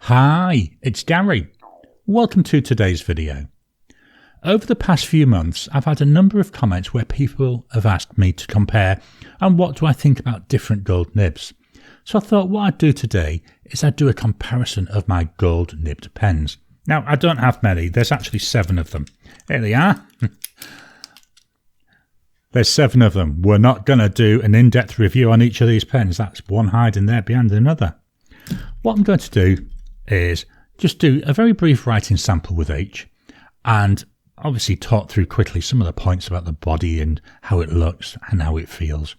Hi, it's Gary. Welcome to today's video. Over the past few months, I've had a number of comments where people have asked me to compare and what do I think about different gold nibs. So I thought what I'd do today is I'd do a comparison of my gold nibbed pens. Now, I don't have many. There's actually 7 of them. Here they are. There's 7 of them. We're not going to do an in-depth review on each of these pens. That's one hiding there behind another. What I'm going to do is just do a very brief writing sample with each and obviously talk through quickly some of the points about the body and how it looks and how it feels.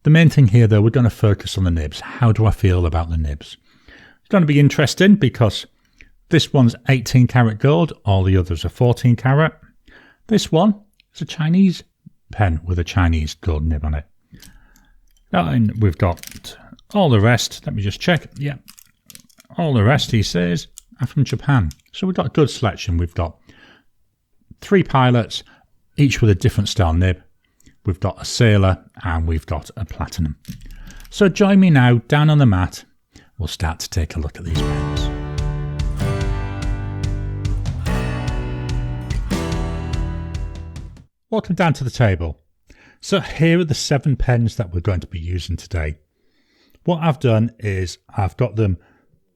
The main thing here though, we're going to focus on the nibs. How do I feel about the nibs? It's going to be interesting because this one's 18 karat gold, all the others are 14 karat. This one is a Chinese pen with a Chinese gold nib on it. And we've got all the rest, let me just check, yeah. All the rest, he says, are from Japan. So we've got a good selection. We've got 3 pilots, each with a different style nib. We've got a Syrah and we've got a Platinum. So join me now down on the mat. We'll start to take a look at these pens. Welcome down to the table. So here are the 7 pens that we're going to be using today. What I've done is I've got them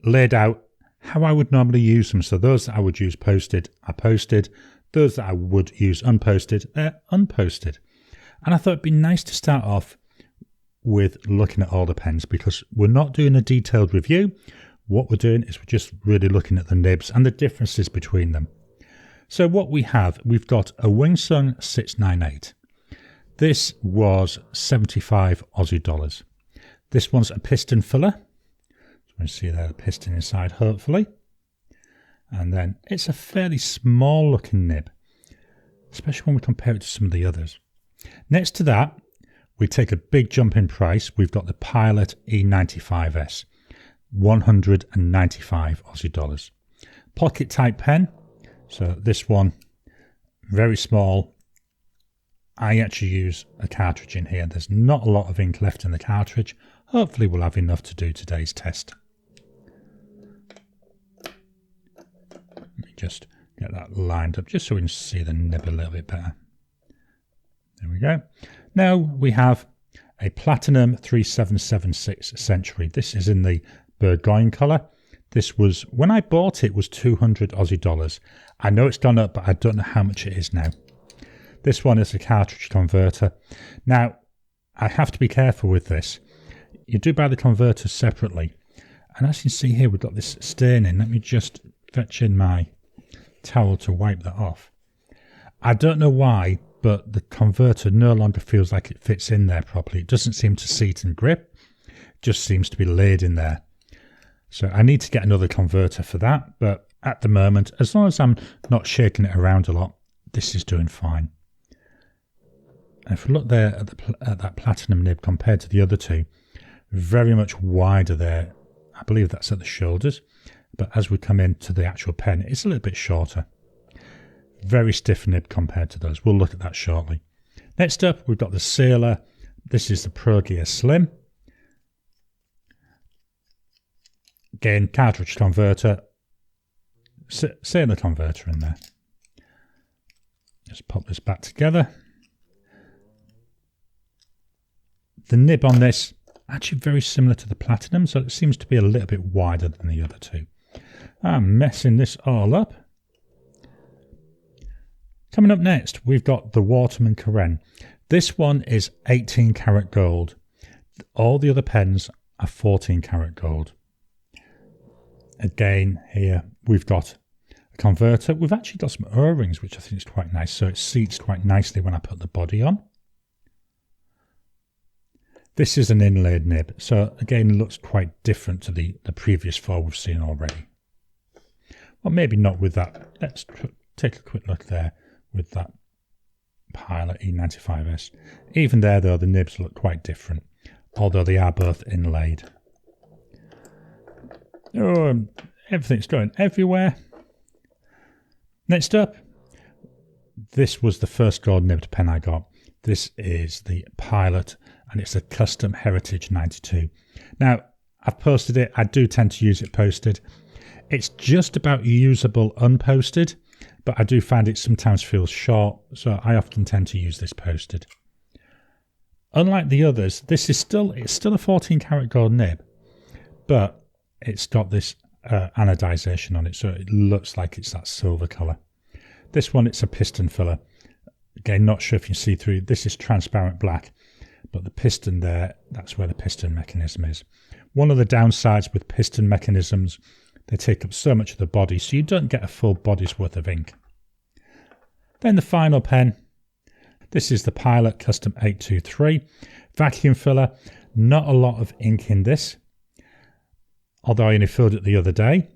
laid out how I would normally use them. So those that I would use posted are posted. Those that I would use unposted, they're unposted. And I thought it'd be nice to start off with looking at all the pens because we're not doing a detailed review. What we're doing is we're just really looking at the nibs and the differences between them. So what we have, we've got a Wingsung 698. This was 75 Aussie dollars. This one's a piston filler. You see there the piston inside, hopefully. And then it's a fairly small looking nib, especially when we compare it to some of the others. Next to that, we take a big jump in price. We've got the Pilot E95S, 195 Aussie dollars. Pocket type pen. So this one, very small. I actually use a cartridge in here. There's not a lot of ink left in the cartridge. Hopefully we'll have enough to do today's test. Let me just get that lined up just so we can see the nib a little bit better. There we go. Now we have a Platinum 3776 Century. This is in the Burgoyne colour. This was, when I bought it, was 200 Aussie dollars. I know it's gone up, but I don't know how much it is now. This one is a cartridge converter. Now, I have to be careful with this. You do buy the converter separately. And as you can see here, we've got this stain in. Let me just fetch in my towel to wipe that off. I don't know why, but the converter no longer feels like it fits in there properly. It doesn't seem to seat and grip. It just seems to be laid in there. So I need to get another converter for that. But at the moment, as long as I'm not shaking it around a lot, this is doing fine. And if we look there at that Platinum nib compared to the other two, very much wider there. I believe that's at the shoulders. But as we come into the actual pen, it's a little bit shorter. Very stiff nib compared to those. We'll look at that shortly. Next up, we've got the Syrah. This is the ProGear Slim. Again, cartridge converter. Syrah converter in there. Just pop this back together. The nib on this, actually very similar to the Platinum, so it seems to be a little bit wider than the other two. I'm messing this all up. Coming up next, we've got the Waterman Karen. This one is 18 karat gold. All the other pens are 14 karat gold. Again, here we've got a converter. We've actually got some O-rings, which I think is quite nice, so it seats quite nicely when I put the body on. This is an inlaid nib, so again looks quite different to the previous 4 we've seen already. Well, maybe not with that. Let's take a quick look there with that Pilot E95S. Even there though, the nibs look quite different, although they are both inlaid. Oh, everything's going everywhere. Next up, this was the first gold nibbed pen I got. This is the Pilot, and it's a Custom Heritage 92. Now, I've posted it. I do tend to use it posted. It's just about usable unposted, but I do find it sometimes feels short, so I often tend to use this posted. Unlike the others, this is still a 14 karat gold nib, but it's got this anodization on it, so it looks like it's that silver colour. This one, it's a piston filler. Again, not sure if you can see through. This is transparent black, but the piston there, that's where the piston mechanism is. One of the downsides with piston mechanisms, they take up so much of the body, so you don't get a full body's worth of ink. Then the final pen. This is the Pilot Custom 823 vacuum filler. Not a lot of ink in this, although I only filled it the other day.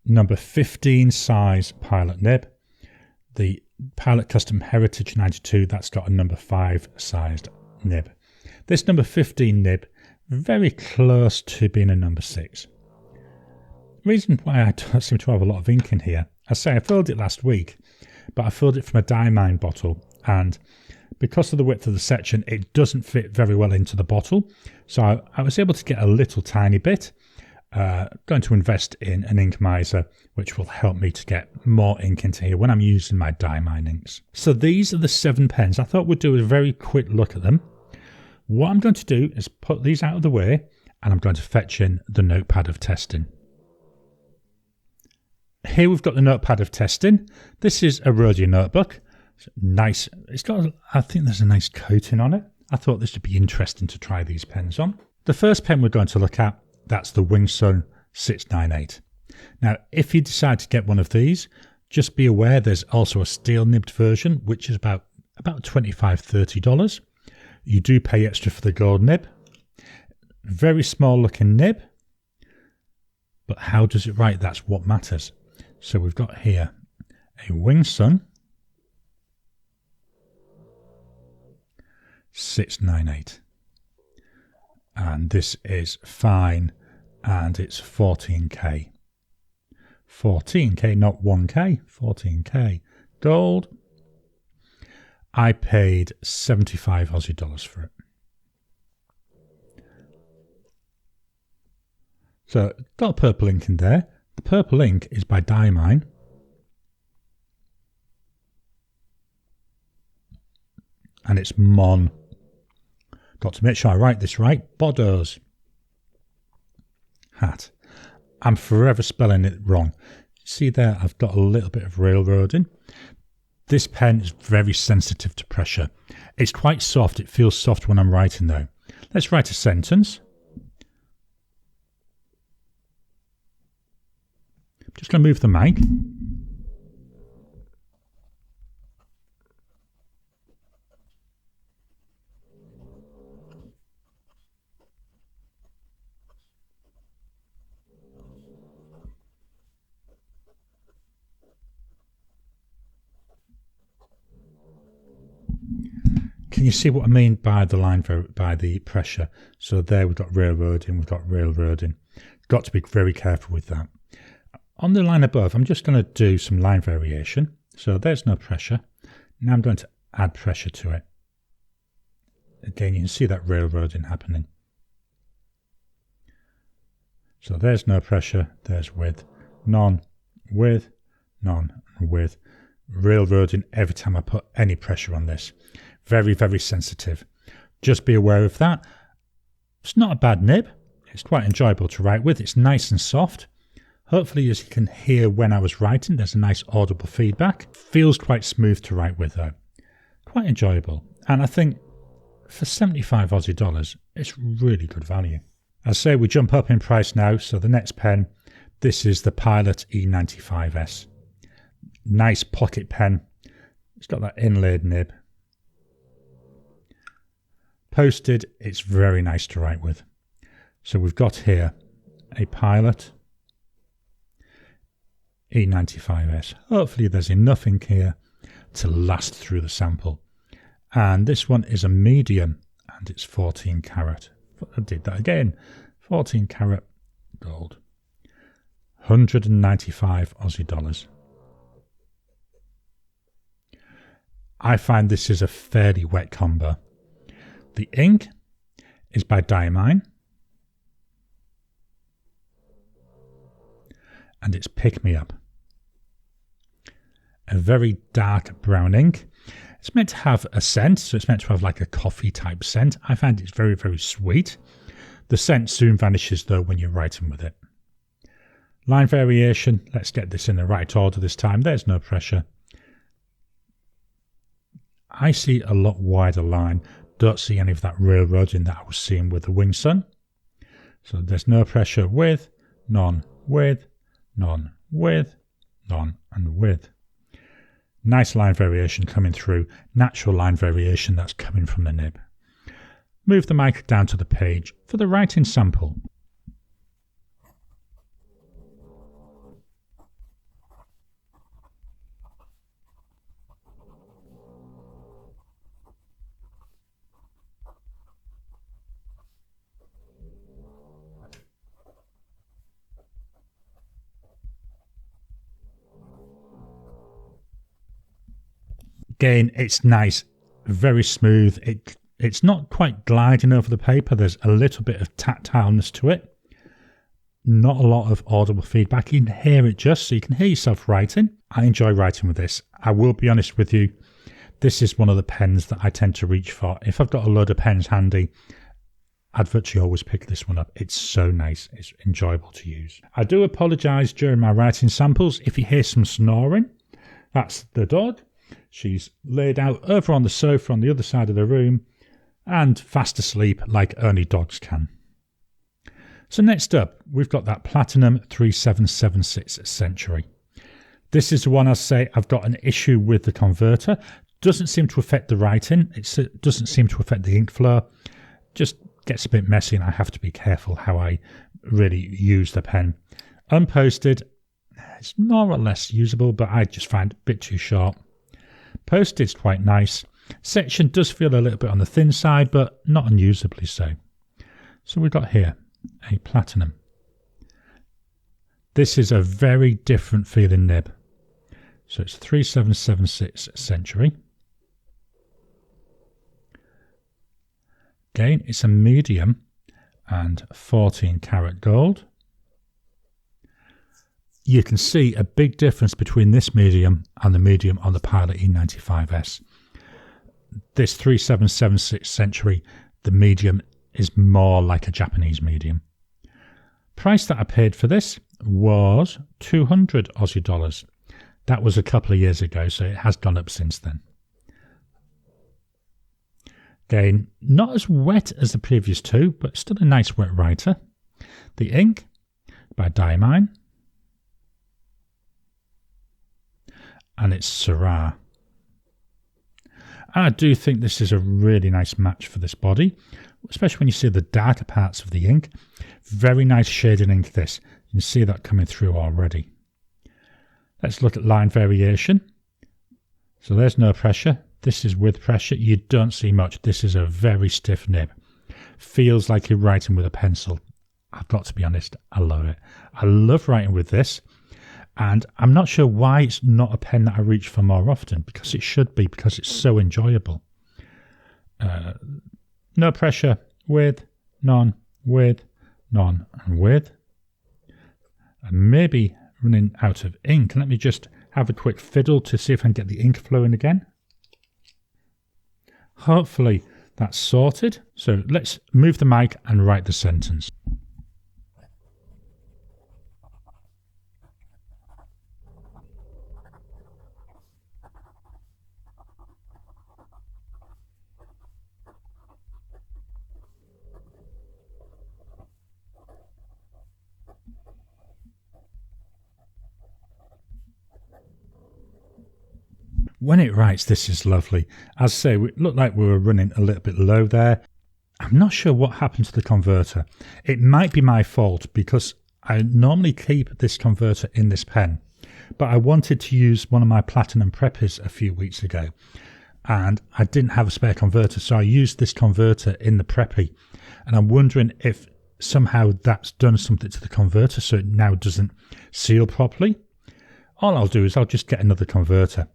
Number 15 size Pilot nib. The Pilot Custom Heritage 92, that's got a number 5 sized nib. This number 15 nib, very close to being a number 6. Reason why I don't seem to have a lot of ink in here, I say I filled it last week, but I filled it from a Diamine bottle, and because of the width of the section, it doesn't fit very well into the bottle. So I was able to get a little tiny bit. Going to invest in an ink miser, which will help me to get more ink into here when I'm using my Diamine inks. So these are the 7 pens. I thought we'd do a very quick look at them. What I'm going to do is put these out of the way, and I'm going to fetch in the notepad of testing. Here we've got the notepad of testing. This is a Rhodia notebook. It's nice. It's got, I think there's a nice coating on it. I thought this would be interesting to try these pens on. The first pen we're going to look at, that's the Wingsun 698. Now, if you decide to get one of these, just be aware there's also a steel nibbed version, which is about $25, $30. You do pay extra for the gold nib. Very small looking nib. But how does it write? That's what matters. So we've got here a Wingsun 698. And this is fine, and it's 14k. 14k, not 1k, 14k. Gold. I paid 75 Aussie dollars for it. So, got purple ink in there. The purple ink is by Diamine. And it's Mon. Got to make sure I write this right. Monboddos. Hat. I'm forever spelling it wrong. See there, I've got a little bit of railroading. This pen is very sensitive to pressure. It's quite soft. It feels soft when I'm writing though. Let's write a sentence. I'm just going to move the mic. Can you see what I mean by the line, by the pressure? So there we've got railroading, Got to be very careful with that. On the line above, I'm just going to do some line variation. So there's no pressure. Now I'm going to add pressure to it. Again, you can see that railroading happening. So there's no pressure, there's width, none, width, none, width. Railroading every time I put any pressure on this. Very, very sensitive. Just be aware of that. It's not a bad nib. It's quite enjoyable to write with. It's nice and soft. Hopefully, as you can hear when I was writing, there's a nice audible feedback. Feels quite smooth to write with though. Quite enjoyable. And I think for 75 Aussie dollars, it's really good value. As I say, we jump up in price now. So the next pen, this is the Pilot E95S. Nice pocket pen. It's got that inlaid nib. Posted, it's very nice to write with. So we've got here a Pilot E95S. Hopefully there's enough ink here to last through the sample. And this one is a medium and it's 14 karat. I did that again. 14 karat gold. 195 Aussie dollars. I find this is a fairly wet combo. The ink is by Diamine. and it's Pick Me Up. A very dark brown ink. It's meant to have a scent, so it's meant to have like a coffee type scent. I find it's very, very sweet. The scent soon vanishes though when you're writing with it. Line variation, let's get this in the right order this time. There's no pressure. I see a lot wider line. Don't see any of that railroading that I was seeing with the wing sun. So there's no pressure with, none with, none with, none and with. Nice line variation coming through. Natural line variation that's coming from the nib. Move the mic down to the page for the writing sample. Again, it's nice, very smooth. It's not quite gliding over the paper. There's a little bit of tactileness to it. Not a lot of audible feedback. You can hear it just, so you can hear yourself writing. I enjoy writing with this. I will be honest with you, this is one of the pens that I tend to reach for. If I've got a load of pens handy, I'd virtually always pick this one up. It's so nice. It's enjoyable to use. I do apologise during my writing samples if you hear some snoring. That's the dog. She's laid out over on the sofa on the other side of the room and fast asleep like only dogs can. So next up, we've got that Platinum 3776 Century. This is the one I say I've got an issue with the converter. Doesn't seem to affect the writing. It doesn't seem to affect the ink flow. Just gets a bit messy and I have to be careful how I really use the pen. Unposted, it's more or less usable, but I just find it a bit too short. Posted is quite nice. Section does feel a little bit on the thin side, but not unusably so. So we've got here a Platinum. This is a very different feeling nib. So it's 3776 Century. Again, it's a medium and 14 karat gold. You can see a big difference between this medium and the medium on the Pilot E95S. This 3776 Century, the medium is more like a Japanese medium. Price that I paid for this was 200 Aussie dollars. That was a couple of years ago, so it has gone up since then. Again, not as wet as the previous two, but still a nice wet writer. The ink by Diamine. And it's Syrah. I do think this is a really nice match for this body, especially when you see the darker parts of the ink. Very nice shaded ink this. You can see that coming through already. Let's look at line variation. So there's no pressure. This is with pressure. You don't see much. This is a very stiff nib. Feels like you're writing with a pencil. I've got to be honest, I love it. I love writing with this. And I'm not sure why it's not a pen that I reach for more often, because it should be, because it's so enjoyable. No pressure, with, none, and with. And maybe running out of ink. Let me just have a quick fiddle to see if I can get the ink flowing again. Hopefully that's sorted. So let's move the mic and write the sentence. When it writes, this is lovely. As I say, it looked like we were running a little bit low there. I'm not sure what happened to the converter. It might be my fault because I normally keep this converter in this pen, but I wanted to use one of my Platinum Preppies a few weeks ago and I didn't have a spare converter, so I used this converter in the Preppy, and I'm wondering if somehow that's done something to the converter so it now doesn't seal properly. All I'll do is I'll just get another converter.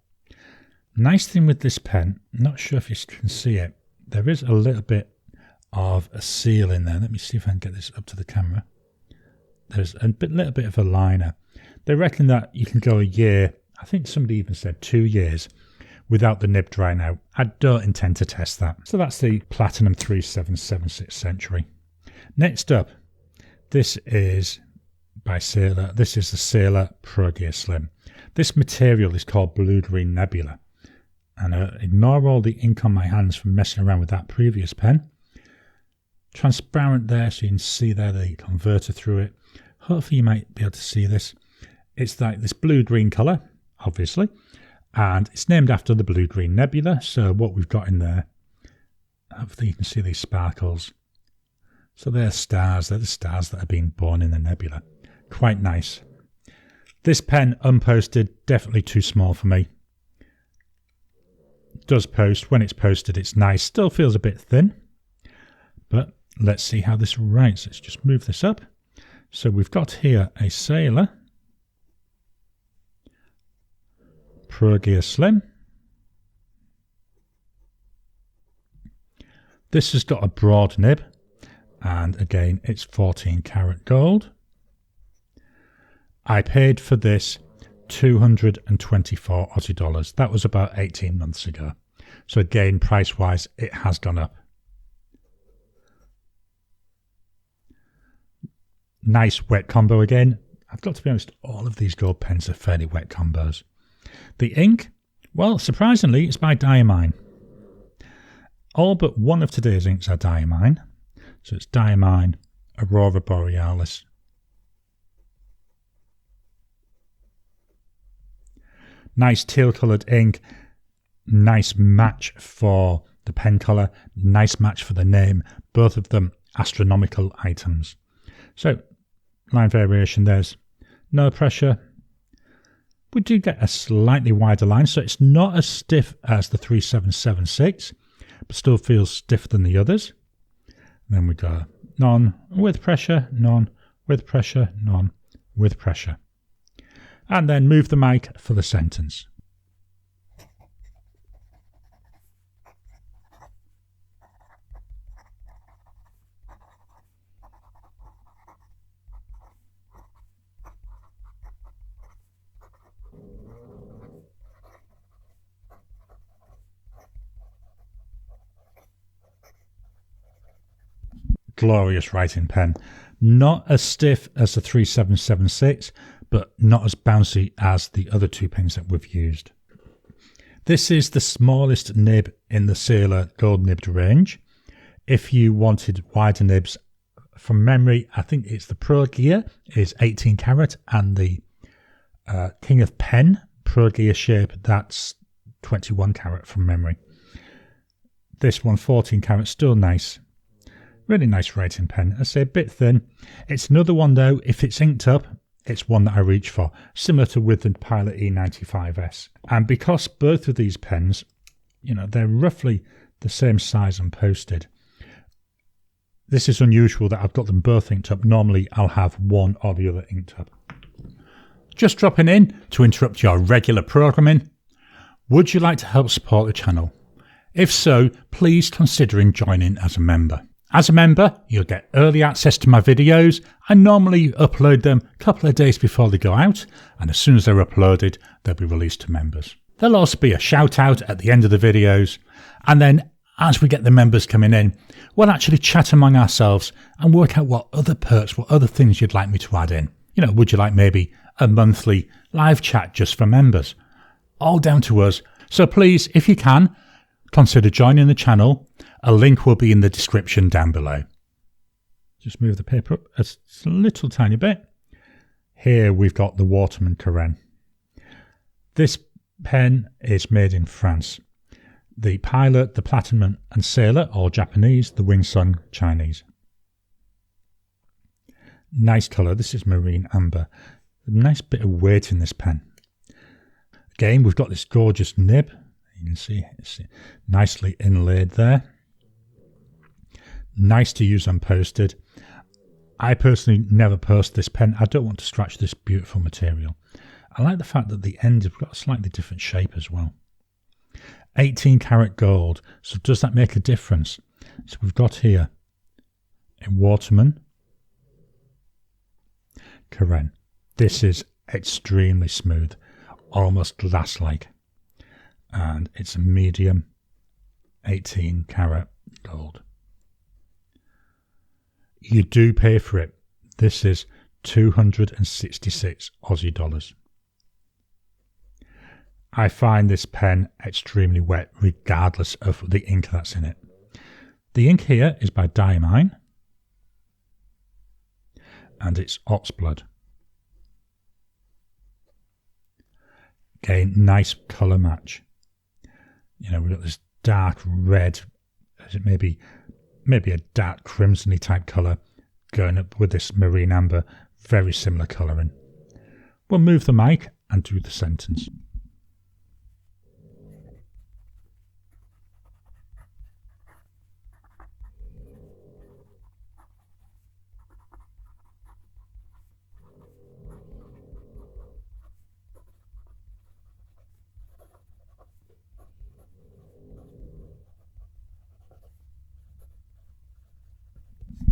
Nice thing with this pen, not sure if you can see it, there is a little bit of a seal in there. Let me see if I can get this up to the camera. There's a little bit of a liner. They reckon that you can go a year, I think somebody even said 2 years, without the nib drying out. I don't intend to test that. So that's the Platinum 3776 Century. Next up, this is by Syrah. This is the Syrah ProGear Slim. This material is called Blue-Green Nebula. And ignore all the ink on my hands from messing around with that previous pen. Transparent there, so you can see there the converter through it. Hopefully you might be able to see this. It's like this blue-green colour, obviously. And it's named after the Blue-Green Nebula. So what we've got in there, hopefully you can see these sparkles. So they're stars. They're the stars that are being born in the nebula. Quite nice. This pen, unposted, definitely too small for me. It does post. When it's posted, it's nice. Still feels a bit thin. But let's see how this writes. Let's just move this up. So we've got here a Syrah ProGear Slim. This has got a broad nib, and again it's 14 karat gold. I paid for this 224 Aussie dollars. That was about 18 months ago. So again, price wise, it has gone up. Nice wet combo again. I've got to be honest, all of these gold pens are fairly wet combos. The ink, well, surprisingly, it's by Diamine. All but one of today's inks are Diamine. So it's Diamine, Aurora, Borealis. Nice teal coloured ink. Nice match for the pen colour. Nice match for the name. Both of them astronomical items. So, line variation, there's no pressure. We do get a slightly wider line, so it's not as stiff as the 3776, but still feels stiffer than the others. And then we go none with pressure, none with pressure, none with pressure. And then move the mic for the sentence. Glorious writing pen. Not as stiff as the 3776, but not as bouncy as the other two pens that we've used. This is the smallest nib in the Syrah gold nibbed range. If you wanted wider nibs, from memory, I think it's the ProGear is 18 karat and the King of Pen ProGear shape, that's 21 karat from memory. This one 14 karat, still nice. Really nice writing pen. I say a bit thin. It's another one though, if it's inked up, it's one that I reach for, similar to with the Pilot E95S. And because both of these pens, they're roughly the same size and posted, this is unusual that I've got them both inked up. Normally I'll have one or the other inked up. Just dropping in to interrupt your regular programming. Would you like to help support the channel? If so, please consider joining as a member. As a member, you'll get early access to my videos. I normally upload them a couple of days before they go out, and as soon as they're uploaded, they'll be released to members. There'll also be a shout out at the end of the videos, and then as we get the members coming in, we'll actually chat among ourselves and work out what other perks, what other things you'd like me to add in. Would you like maybe a monthly live chat just for members? All down to us. So please, if you can, consider joining the channel. A link will be in the description down below. Just move the paper up a little tiny bit. Here we've got the Waterman Karen. This pen is made in France. The Pilot, the Platinum and Syrah, all Japanese. The Wing Sun, Chinese. Nice colour. This is marine amber. A nice bit of weight in this pen. Again, we've got this gorgeous nib. You can see it's nicely inlaid there. Nice to use unposted. I personally never post this pen. I don't want to scratch this beautiful material. I like the fact that the ends have got a slightly different shape as well. 18 karat gold. So does that make a difference? So we've got here a Waterman Karen. This is extremely smooth, almost glass-like. And it's a medium 18 karat gold. You do pay for it. This is 266 Aussie dollars. I find this pen extremely wet regardless of the ink that's in it. The ink here is by Diamine and it's Oxblood. Again, nice colour match. You know, we've got this dark red, maybe a dark crimsony type colour going up with this marine amber, very similar colouring. We'll move the mic and do the sentence.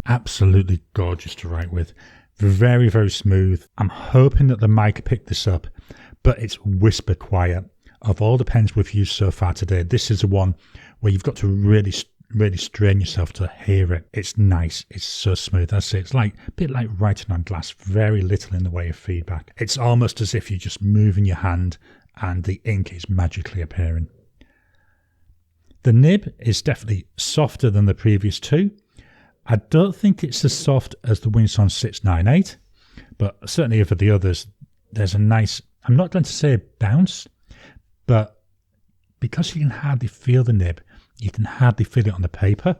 Absolutely gorgeous to write with. Very, very smooth. I'm hoping that the mic picked this up, but it's whisper quiet. Of all the pens we've used so far today, this is the one where you've got to really strain yourself to hear it. It's nice. It's so smooth. I say it's like a bit like writing on glass. Very little in the way of feedback. It's almost as if you're just moving your hand and the ink is magically appearing. The nib is definitely softer than the previous two. I don't think it's as soft as the Winson 698, but certainly over the others, there's a nice, I'm not going to say bounce, but because you can hardly feel the nib, you can hardly feel it on the paper.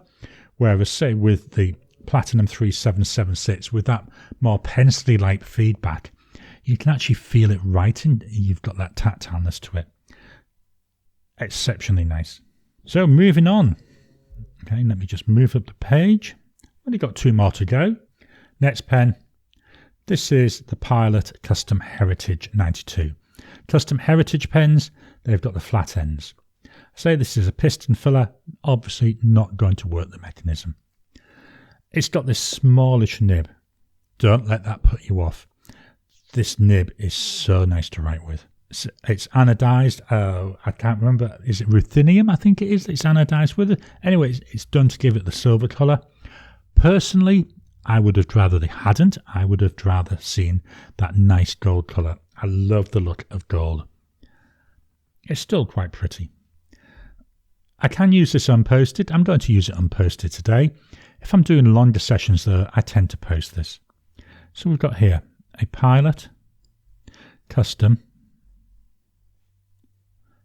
Whereas, say, with the Platinum 3776, with that more pencil-like feedback, you can actually feel it writing. You've got that tactileness to it. Exceptionally nice. So, moving on. Okay, let me just move up the page. Only got two more to go. Next pen. This is the Pilot Custom Heritage 92. Custom Heritage pens, they've got the flat ends. Say this is a piston filler, obviously not going to work the mechanism. It's got this smallish nib. Don't let that put you off. This nib is so nice to write with. It's anodized. I can't remember. Is it ruthenium? I think it is. It's anodized with it. Anyway, it's done to give it the silver colour. Personally, I would have rather they hadn't. I would have rather seen that nice gold colour. I love the look of gold. It's still quite pretty. I can use this unposted. I'm going to use it unposted today. If I'm doing longer sessions though, I tend to post this. So we've got here a Pilot Custom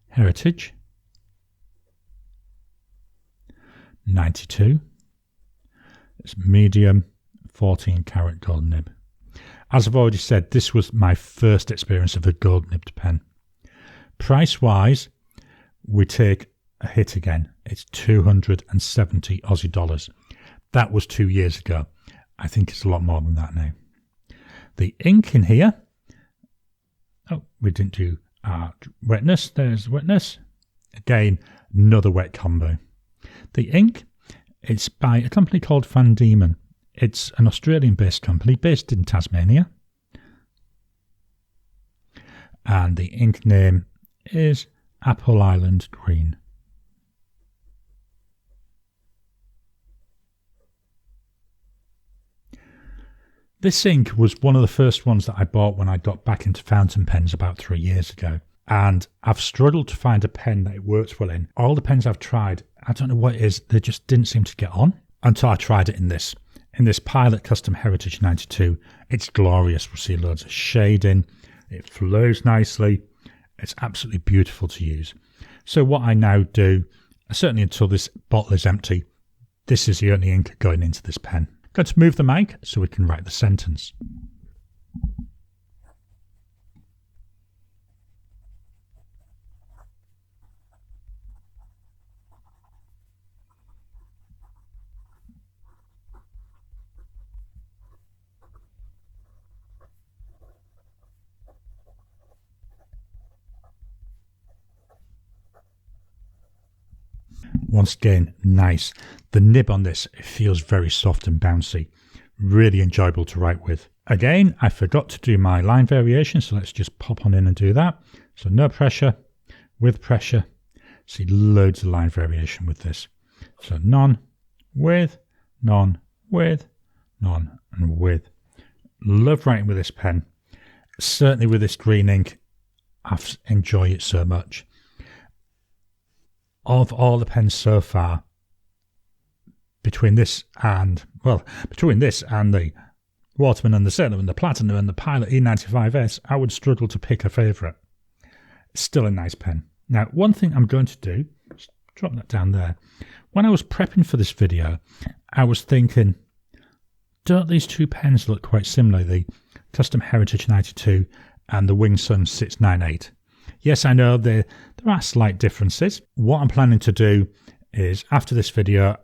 Heritage 92. It's medium 14 karat gold nib. As I've already said, this was my first experience of a gold nibbed pen. Price wise, we take a hit again. It's 270 Aussie dollars. That was 2 years ago. I think it's a lot more than that now. The ink in here. Oh, we didn't do wetness. There's wetness. Again, another wet combo. The ink, it's by a company called Dieman. It's an Australian-based company based in Tasmania. And the ink name is Apple Island Green. This ink was one of the first ones that I bought when I got back into fountain pens about 3 years ago. And I've struggled to find a pen that it works well in. All the pens I've tried, I don't know what it is, they just didn't seem to get on until I tried it in this. In this Pilot Custom Heritage 92, it's glorious. We see loads of shading. It flows nicely. It's absolutely beautiful to use. So what I now do, certainly until this bottle is empty, this is the only ink going into this pen. I'm going to move the mic so we can write the sentence. Once again, nice. The nib on this, it feels very soft and bouncy. Really enjoyable to write with. Again, I forgot to do my line variation, so let's just pop on in and do that. So no pressure, with pressure. See loads of line variation with this. So none, with, none, with, none, and with. Love writing with this pen. Certainly with this green ink, I enjoy it so much. Of all the pens so far, between this and the Waterman and the Syrah and the Platinum and the Pilot E95S, I would struggle to pick a favourite. It's still a nice pen. Now, one thing I'm going to do, just drop that down there. When I was prepping for this video, I was thinking, don't these two pens look quite similar, the Custom Heritage 92 and the Wingsun 698? Yes, I know there are slight differences. What I'm planning to do is, after this video,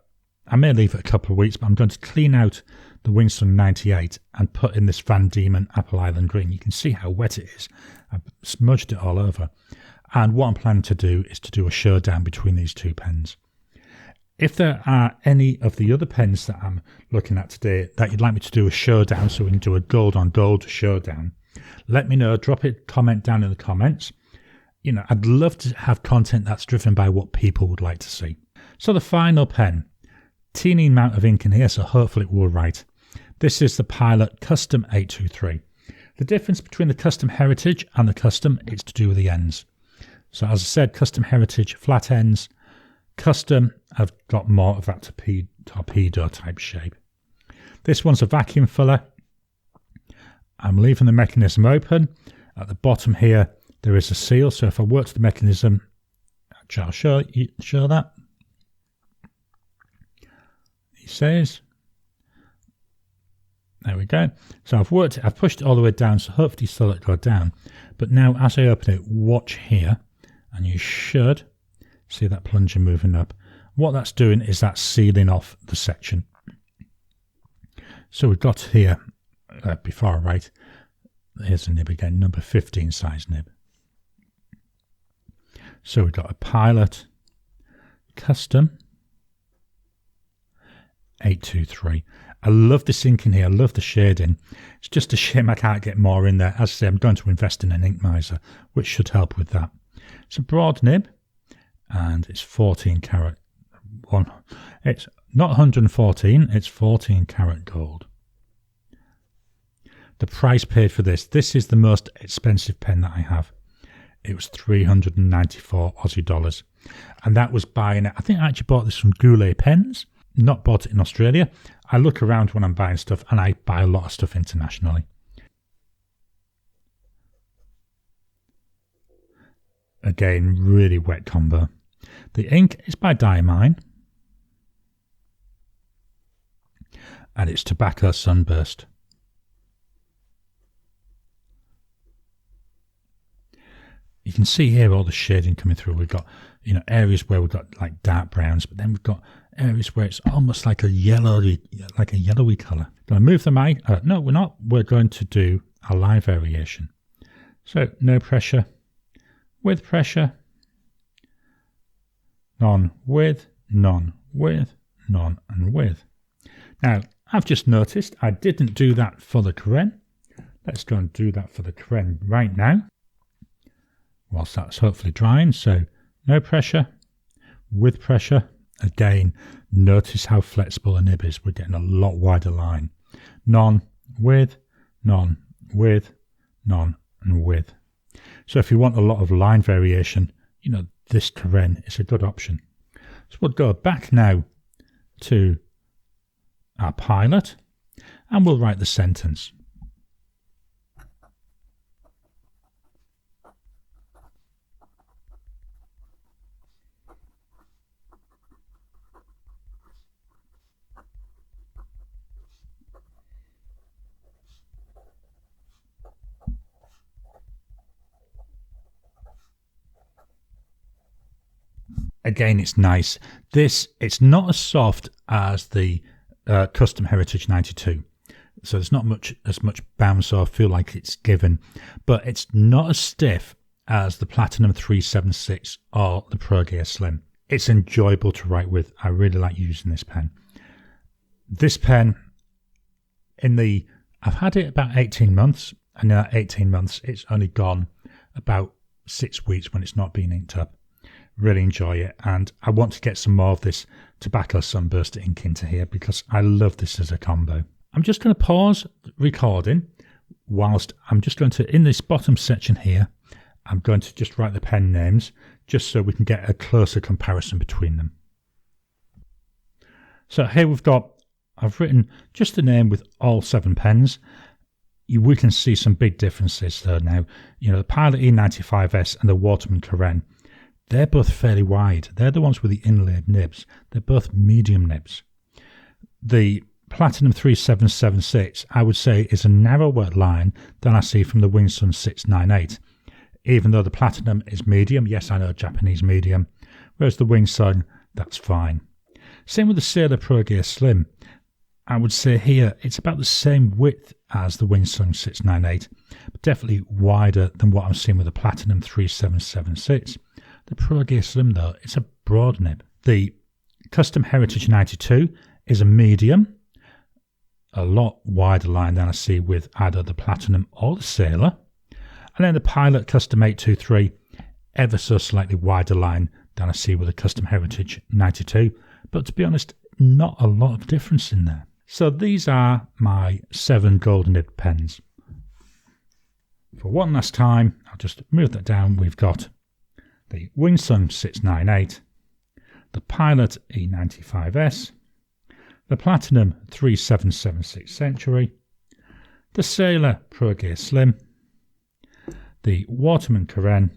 I may leave it a couple of weeks, but I'm going to clean out the Wingsun 98 and put in this Van Dieman Apple Island Green. You can see how wet it is. I've smudged it all over. And what I'm planning to do is to do a showdown between these two pens. If there are any of the other pens that I'm looking at today that you'd like me to do a showdown, so we can do a gold on gold showdown, let me know. Drop a comment down in the comments. You know, I'd love to have content that's driven by what people would like to see. So the final pen, teeny amount of ink in here, so hopefully it will write. This is the Pilot Custom 823. The difference between the Custom Heritage and the Custom is to do with the ends. So as I said, Custom Heritage, flat ends. Custom, I've got more of that torpedo type shape. This one's a vacuum filler. I'm leaving the mechanism open. At the bottom here, there is a seal. So if I work to the mechanism, I'll show that. He says, there we go. So I've pushed it all the way down, so hopefully still let it go down. But now as I open it, watch here, and you should see that plunger moving up. What that's doing is that's sealing off the section. So we've got here, before I write, here's a nib again, number 15 size nib. So we've got a Pilot Custom 823. I love this ink in here. I love the shading. It's just a shame I can't get more in there. As I say, I'm going to invest in an ink miser, which should help with that. It's a broad nib, and it's 14 karat. It's not 114, it's 14 karat gold. The price paid for this is the most expensive pen that I have. It was 394 Aussie dollars. And that was buying it. I think I actually bought this from Goulet Pens. Not bought it in Australia. I look around when I'm buying stuff, and I buy a lot of stuff internationally. Again, really wet combo. The ink is by Diamine, and it's Tobacco Sunburst. You can see here all the shading coming through. We've got, areas where we've got like dark browns, but then we've got areas where it's almost like a yellowy colour. Going to move the mic? No, we're not. We're going to do a line variation. So no pressure, with pressure, none with, none with, none and with. Now, I've just noticed I didn't do that for the Carene. Let's go and do that for the Carene right now, whilst that's hopefully drying. So no pressure, with pressure. Again, notice how flexible a nib is. We're getting a lot wider line. None with, none with, none and with. So if you want a lot of line variation, this Carene is a good option. So we'll go back now to our Pilot, and we'll write the sentence. Again, it's nice. It's not as soft as the Custom Heritage 92. So there's not as much bounce or feel like it's given. But it's not as stiff as the Platinum 376 or the ProGear Slim. It's enjoyable to write with. I really like using this pen. This pen, in the I've had it about 18 months, and in that 18 months it's only gone about 6 weeks when it's not been inked up. Really enjoy it, and I want to get some more of this tobacco sunburst ink into here because I love this as a combo. I'm just going to pause recording whilst I'm just going to, in this bottom section here, I'm going to just write the pen names just so we can get a closer comparison between them. So here I've written just the name with all 7 pens. We can see some big differences there now. You know, the Pilot E95S and the Waterman Karen, they're both fairly wide. They're the ones with the inlaid nibs. They're both medium nibs. The Platinum 3776, I would say, is a narrower line than I see from the Winsun 698. Even though the Platinum is medium, yes, I know Japanese medium, whereas the Winsun, that's fine. Same with the Syrah ProGear Slim. I would say here it's about the same width as the Winsun 698, but definitely wider than what I'm seeing with the Platinum 3776. The ProGear Slim though, it's a broad nib. The Custom Heritage 92 is a medium, a lot wider line than I see with either the Platinum or the Syrah. And then the Pilot Custom 823, ever so slightly wider line than I see with the Custom Heritage 92. But to be honest, not a lot of difference in there. So these are my 7 gold nibbed pens. For one last time, I'll just move that down. We've got the Winsun 698, the Pilot E95S, the Platinum 3776 Century, the Syrah ProGear Slim, the Waterman Karen,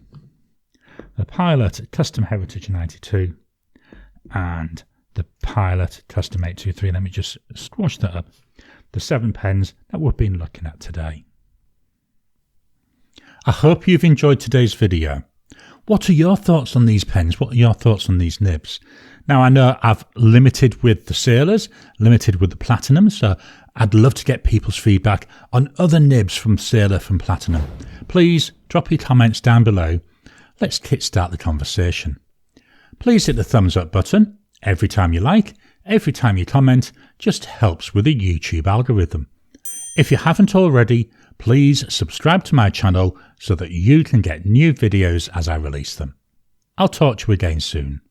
the Pilot Custom Heritage 92, and the Pilot Custom 823. Let me just squash that up. The 7 pens that we've been looking at today. I hope you've enjoyed today's video. What are your thoughts on these pens? What are your thoughts on these nibs? Now, I know I've limited with the Syrahs, limited with the Platinum, so I'd love to get people's feedback on other nibs from Syrah from Platinum. Please drop your comments down below. Let's kickstart the conversation. Please hit the thumbs up button. Every time you like, every time you comment, just helps with the YouTube algorithm. If you haven't already, please subscribe to my channel so that you can get new videos as I release them. I'll talk to you again soon.